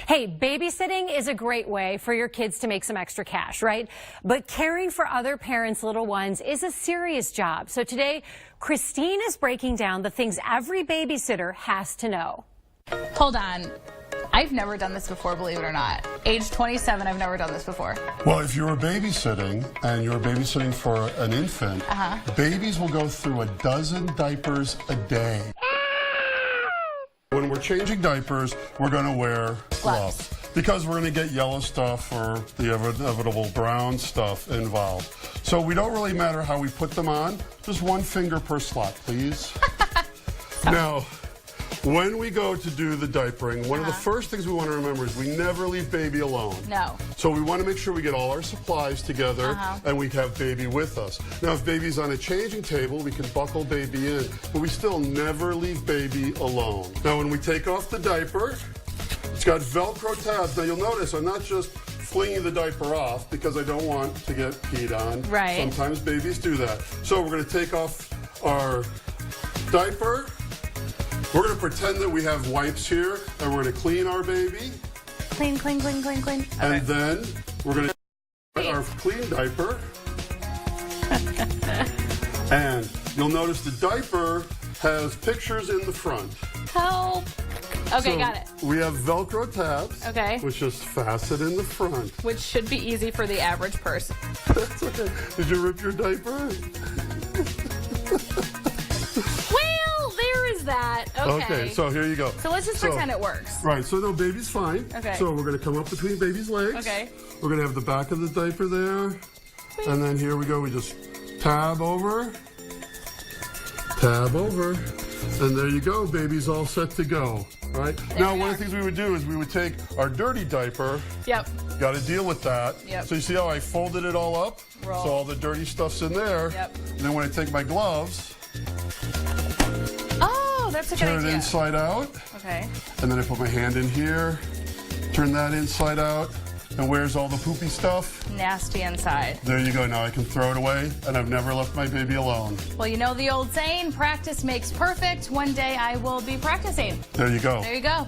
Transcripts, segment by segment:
Hey, babysitting is a great way for your kids to make some extra cash, right? But caring for other parents' little ones is a serious job. So today, Christine is breaking down the things every babysitter has to know. Hold on. I've never done this before, believe it or not. Age 27, I've never done this before. Well, if you're babysitting and you're babysitting for an infant, babies will go through a dozen diapers a day. When we're changing diapers, we're going to wear gloves because we're going to get yellow stuff or the inevitable brown stuff involved. So we don't really matter how we put them on, just one finger per slot, please. Now, when we go to do the diapering, one of the first things we want to remember is we never leave baby alone. No. So we want to make sure we get all our supplies together and we have baby with us. Now, if baby's on a changing table, we can buckle baby in, but we still never leave baby alone. Now, when we take off the diaper, it's got Velcro tabs. Now, you'll notice I'm not just flinging the diaper off because I don't want to get peed on. Right. Sometimes babies do that. So we're going to take off our diaper. We're going to pretend that we have wipes here, and we're going to clean our baby. Clean, clean, clean, clean, clean. Okay. And then we're going to put our clean diaper. And you'll notice the diaper has pictures in the front. Help. Okay, So got it. We have Velcro tabs, Okay. which just fasten in the front. Which should be easy for the average person. That's okay. Did you rip your diaper? That. Okay, so here you go. So let's just pretend it works. Right, so no, baby's fine. Okay. So we're going to come up between baby's legs. Okay. We're going to have the back of the diaper there. Wait. And then here we go. We just tab over. Tab over. And there you go. Baby's all set to go. Right? Now, one of the things we would do is we would take our dirty diaper. Yep. Got to deal with that. Yep. So you see how I folded it all up? Roll. So all the dirty stuff's in there. Yep. And then when I take my gloves, that's a good turn idea. it inside out. Okay. And then I put my hand in here, turn that inside out, and where's all the poopy stuff? Nasty inside. There you go. Now I can throw it away, and I've never left my baby alone. Well, you know the old saying, practice makes perfect. One day I will be practicing. There you go. There you go.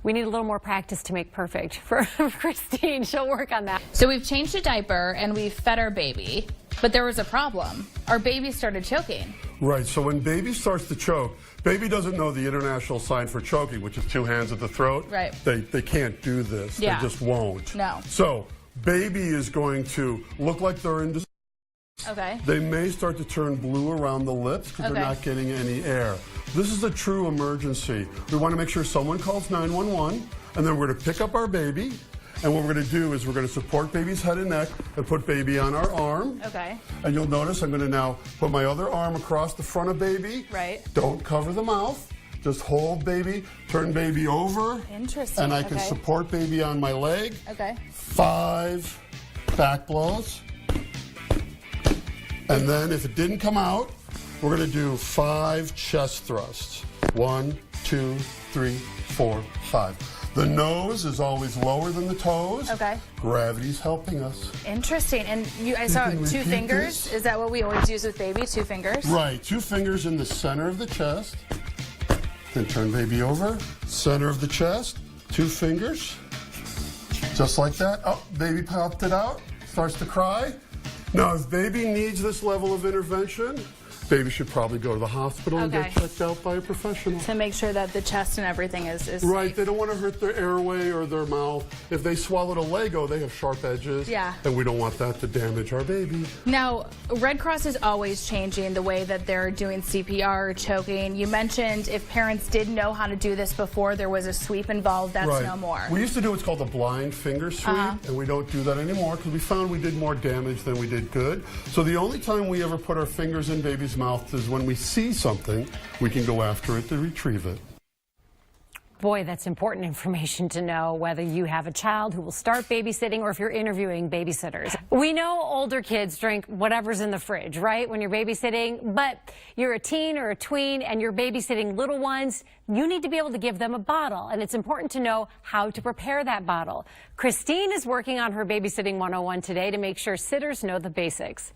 We need a little more practice to make perfect for Christine. She'll work on that. So we've changed a diaper and we've fed our baby, but there was a problem. Our baby started choking. Right, so when baby starts to choke, baby doesn't know the international sign for choking, which is 2 hands at the throat. Right. They can't do this. Yeah. They just won't. No. So baby is going to look like they're in distress. Okay. They may start to turn blue around the lips because they're not getting any air. This is a true emergency. We want to make sure someone calls 911, and then we're going to pick up our baby. And what we're going to do is we're going to support baby's head and neck and put baby on our arm. Okay. And you'll notice I'm going to now put my other arm across the front of baby. Right. Don't cover the mouth. Just hold baby, turn baby over. Interesting. And I can support baby on my leg. Okay. 5 back blows. And then if it didn't come out, we're going to do 5 chest thrusts. 1, 2, 3, 4, 5. The nose is always lower than the toes. Okay. Gravity's helping us. Interesting. And I saw 2 fingers. This. Is that what we always use with baby? 2 fingers? Right. 2 fingers in the center of the chest. Then turn baby over. Center of the chest. 2 fingers. Just like that. Oh, baby popped it out. Starts to cry. Now, if baby needs this level of intervention, baby should probably go to the hospital and get checked out by a professional. To make sure that the chest and everything is right. safe. They don't want to hurt their airway or their mouth. If they swallowed a Lego, they have sharp edges. Yeah. And we don't want that to damage our baby. Now, Red Cross is always changing the way that they're doing CPR or choking. You mentioned if parents did know how to do this before, there was a sweep involved. That's no more. We used to do what's called a blind finger sweep, and we don't do that anymore because we found we did more damage than we did good. So the only time we ever put our fingers in baby's mouth is when we see something, we can go after it to retrieve it. Boy, that's important information to know, whether you have a child who will start babysitting or if you're interviewing babysitters. We know older kids drink whatever's in the fridge, right, when you're babysitting, but you're a teen or a tween and you're babysitting little ones, you need to be able to give them a bottle, and it's important to know how to prepare that bottle. Christine is working on her Babysitting 101 today to make sure sitters know the basics.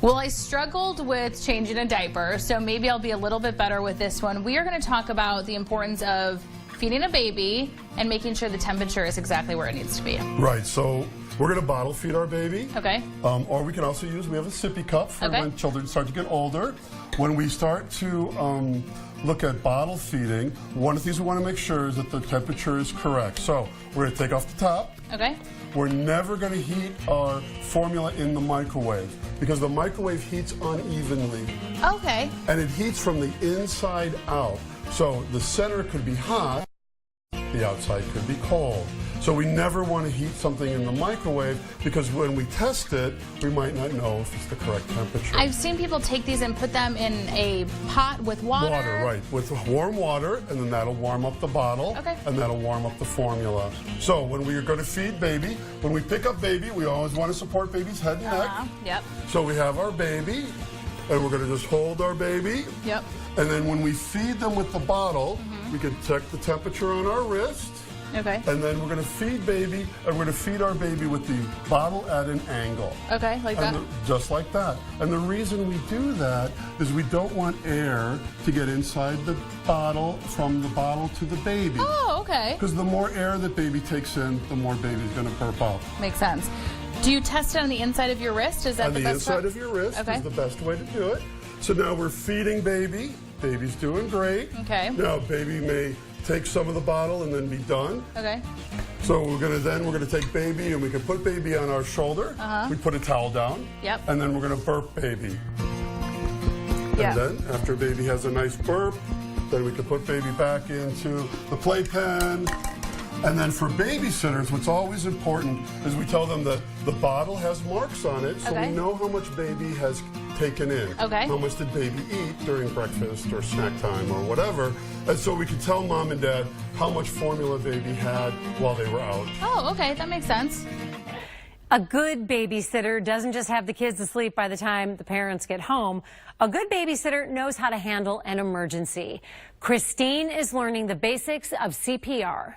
Well, I struggled with changing a diaper, so maybe I'll be a little bit better with this one. We are going to talk about the importance of feeding a baby and making sure the temperature is exactly where it needs to be. Right, so we're going to bottle feed our baby. Okay. Or we can also use, we have a sippy cup for when children start to get older. When we start to look at bottle feeding, one of the things we want to make sure is that the temperature is correct. So we're going to take off the top. Okay. We're never going to heat our formula in the microwave because the microwave heats unevenly. Okay. And it heats from the inside out. So the center could be hot, the outside could be cold. So we never want to heat something in the microwave because when we test it, we might not know if it's the correct temperature. I've seen people take these and put them in a pot with water. Water, right. With warm water, and then that'll warm up the bottle, and that'll warm up the formula. So when we are going to feed baby, when we pick up baby, we always want to support baby's head and neck. Yep. So we have our baby, and we're going to just hold our baby. Yep. And then when we feed them with the bottle, we can check the temperature on our wrist. Okay. And then we're going to feed baby, and we're going to feed our baby with the bottle at an angle. Okay, like that? Just like that. And the reason we do that is we don't want air to get inside the bottle from the bottle to the baby. Oh, okay. Because the more air that baby takes in, the more baby's going to burp out. Makes sense. Do you test it on the inside of your wrist? Is that on the the best inside of your wrist is the best way to do it. So now we're feeding baby. Baby's doing great. Okay. Now baby may take some of the bottle and then be done. Okay. So we're gonna take baby and we can put baby on our shoulder. We put a towel down. Yep. And then we're gonna burp baby. Yeah. And then after baby has a nice burp, then we can put baby back into the playpen. And then for babysitters, what's always important is we tell them that the bottle has marks on it, so we know how much baby has taken in. Okay. How much did baby eat during breakfast or snack time or whatever. And so we can tell mom and dad how much formula baby had while they were out. Oh, okay, that makes sense. A good babysitter doesn't just have the kids asleep by the time the parents get home. A good babysitter knows how to handle an emergency. Christine is learning the basics of CPR.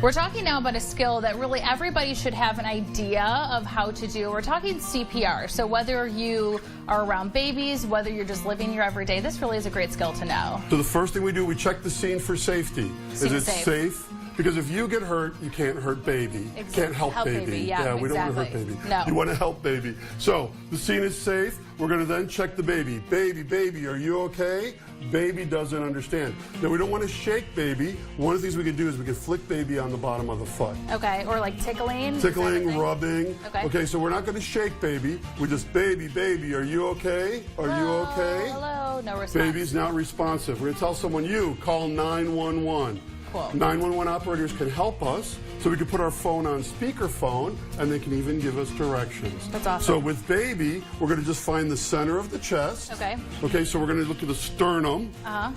We're talking now about a skill that really everybody should have an idea of how to do. We're talking CPR. So whether you are around babies, whether you're just living your everyday, this really is a great skill to know. So the first thing we do, we check the scene for safety. Is it safe? Because if you get hurt, you can't hurt baby. Can't help baby. Yeah, we don't want to hurt baby. No. You want to help baby. So the scene is safe. We're going to then check the baby. Baby, are you okay? Baby doesn't understand. Now, we don't want to shake baby. One of the things we can do is we can flick baby on the bottom of the foot. Okay, or like tickling? Tickling, rubbing. Okay, so we're not going to shake baby. We just, baby, are you okay? Are you okay? Hello, no response. Baby's not responsive. We're going to tell someone, you call 911. Cool. 911 operators can help us, so we can put our phone on speakerphone, and they can even give us directions. That's awesome. So with baby, we're going to just find the center of the chest. Okay. Okay, so we're going to look at the sternum,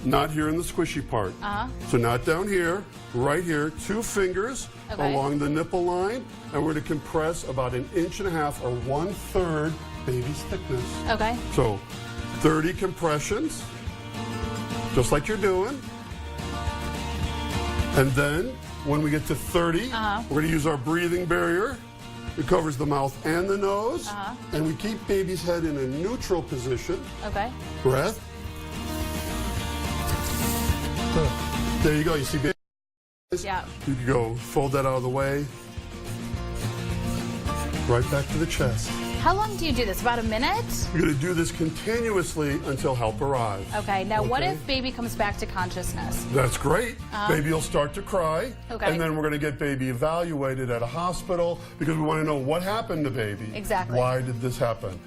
not here in the squishy part. So not down here, right here, 2 fingers along the nipple line, and we're going to compress about 1.5 inches or 1/3 baby's thickness. Okay. So 30 compressions, just like you're doing. And then, when we get to 30, we're going to use our breathing barrier. It covers the mouth and the nose. And we keep baby's head in a neutral position. Okay. Breath. There you go. You see baby? Yeah. You can go fold that out of the way. Right back to the chest. How long do you do this? About a minute? You're going to do this continuously until help arrives. Okay. Now, what if baby comes back to consciousness? That's great. Baby will start to cry. Okay. And then we're going to get baby evaluated at a hospital because we want to know what happened to baby. Exactly. Why did this happen?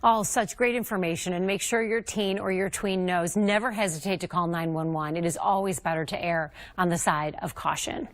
All such great information, and make sure your teen or your tween knows. Never hesitate to call 911. It is always better to err on the side of caution.